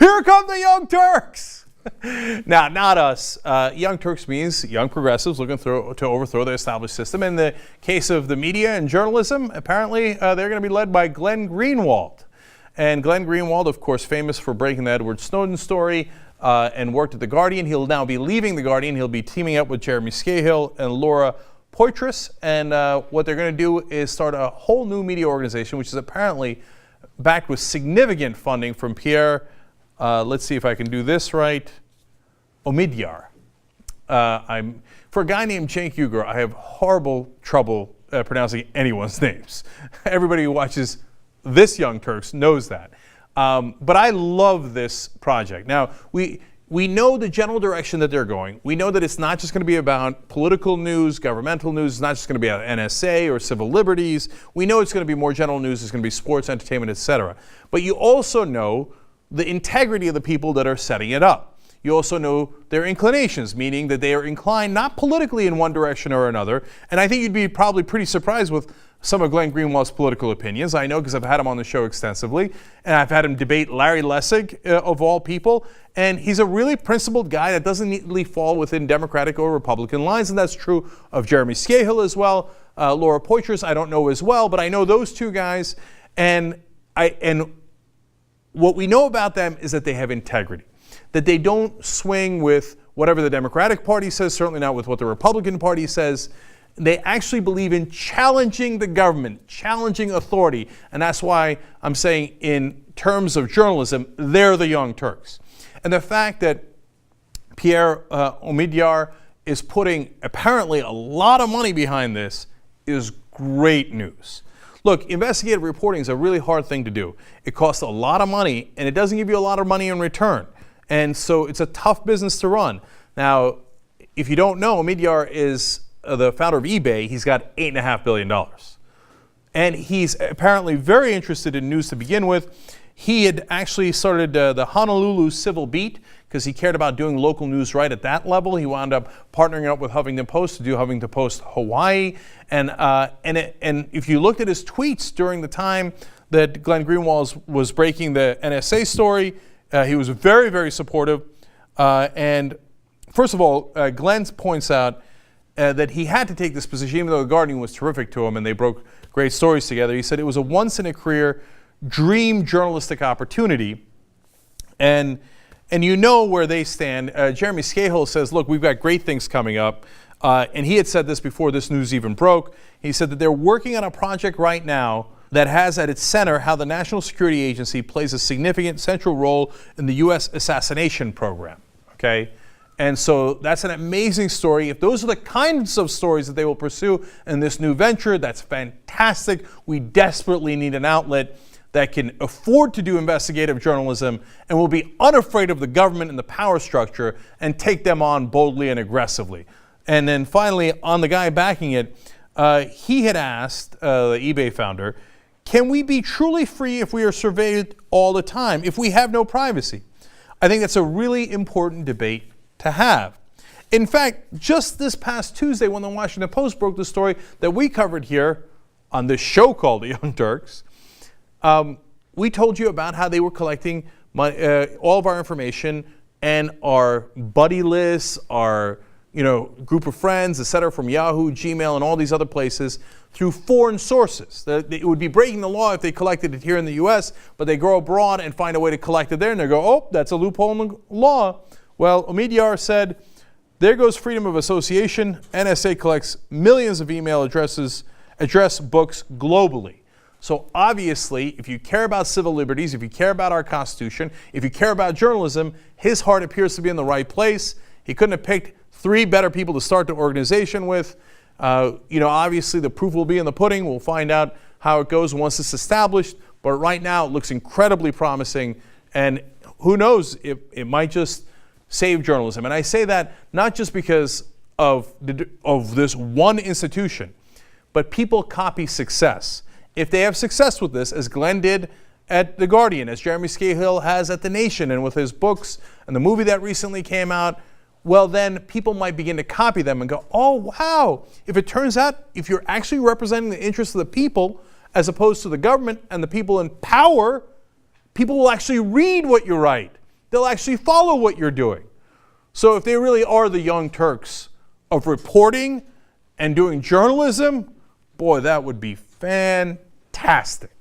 here come the Young Turks. Now, not us. Young Turks means young progressives looking to overthrow the established system. In the case of the media and journalism, apparently they're going to be led by Glenn Greenwald. And Glenn Greenwald, of course, famous for breaking the Edward Snowden story and worked at The Guardian. He'll now be leaving The Guardian. He'll be teaming up with Jeremy Scahill and Laura Poitras. And what they're going to do is start a whole new media organization, which is apparently backed with significant funding from Pierre, let's see if I can do this right, Omidyar. For a guy named Cenk Uygur, I have horrible trouble pronouncing anyone's names. Everybody who watches this Young Turks knows that. But I love this project. Now, we know the general direction that they're going. We know that it's not just going to be about political news, governmental news. It's not just going to be about NSA or civil liberties. We know it's going to be more general news. It's going to be sports, entertainment, etc. But you also know the integrity of the people that are setting it up. You also know their inclinations, meaning that they are inclined not politically in one direction or another. And I think you'd be probably pretty surprised with some of Glenn Greenwald's political opinions. I know because I've had him on the show extensively, and I've had him debate Larry Lessig, of all people. And he's a really principled guy that doesn't neatly fall within Democratic or Republican lines, and that's true of Jeremy Scahill as well. Laura Poitras, I don't know as well, but I know those two guys. And what we know about them is that they have integrity, that they don't swing with whatever the Democratic Party says, certainly not with what the Republican Party says. They actually believe in challenging the government, challenging authority. And that's why I'm saying in terms of journalism, they're the Young Turks. And the fact that Pierre Omidyar is putting apparently a lot of money behind this is great news. Look, investigative reporting is a really hard thing to do. It costs a lot of money, and it doesn't give you a lot of money in return. And so it's a tough business to run. Now, if you don't know, Omidyar is the founder of eBay. He's got $8.5 billion. And he's apparently very interested in news to begin with. He had actually started the Honolulu Civil Beat because he cared about doing local news right at that level. He wound up partnering up with Huffington Post to do Huffington Post Hawaii. And if you looked at his tweets during the time that Glenn Greenwald was breaking the NSA story, he was very, very supportive. And first of all, Glenn points out that he had to take this position, even though The Guardian was terrific to him and they broke great stories together. He said it was a once-in-a-career dream journalistic opportunity. And you know where they stand. Jeremy Scahill says, look, we've got great things coming up. And he had said this before this news even broke. He said that they're working on a project right now that has at its center how the National Security Agency plays a significant central role in the U.S. assassination program. Okay? And so that's an amazing story. If those are the kinds of stories that they will pursue in this new venture, that's fantastic. We desperately need an outlet that can afford to do investigative journalism and will be unafraid of the government and the power structure and take them on boldly and aggressively. And then finally, on the guy backing it, he had asked the eBay founder, can we be truly free if we are surveilled all the time, if we have no privacy? I think that's a really important debate to have. In fact, just this past Tuesday when the Washington Post broke the story that we covered here on this show called The Young Turks, we told you about how they were collecting all of our information and our buddy lists, our group of friends, etc., from Yahoo, Gmail, and all these other places through foreign sources. It would be breaking the law if they collected it here in the U.S., but they go abroad and find a way to collect it there, and they go, oh, that's a loophole in the law. Well, Omidyar said, there goes freedom of association. NSA collects millions of email address books globally. So obviously, if you care about civil liberties, if you care about our Constitution, if you care about journalism, his heart appears to be in the right place. He couldn't have picked 3 better people to start the organization with. Obviously the proof will be in the pudding. We'll find out how it goes once it's established. But right now it looks incredibly promising. And who knows, it might just save journalism. And I say that not just because of this one institution, but people copy success. If they have success with this, as Glenn did at The Guardian, as Jeremy Scahill has at The Nation and with his books and the movie that recently came out, well, then people might begin to copy them and go, oh, wow. If it turns out, if you're actually representing the interests of the people as opposed to the government and the people in power, people will actually read what you write. they'll actually follow what you're doing. So if they really are the Young Turks of reporting and doing journalism, boy, that would be fantastic.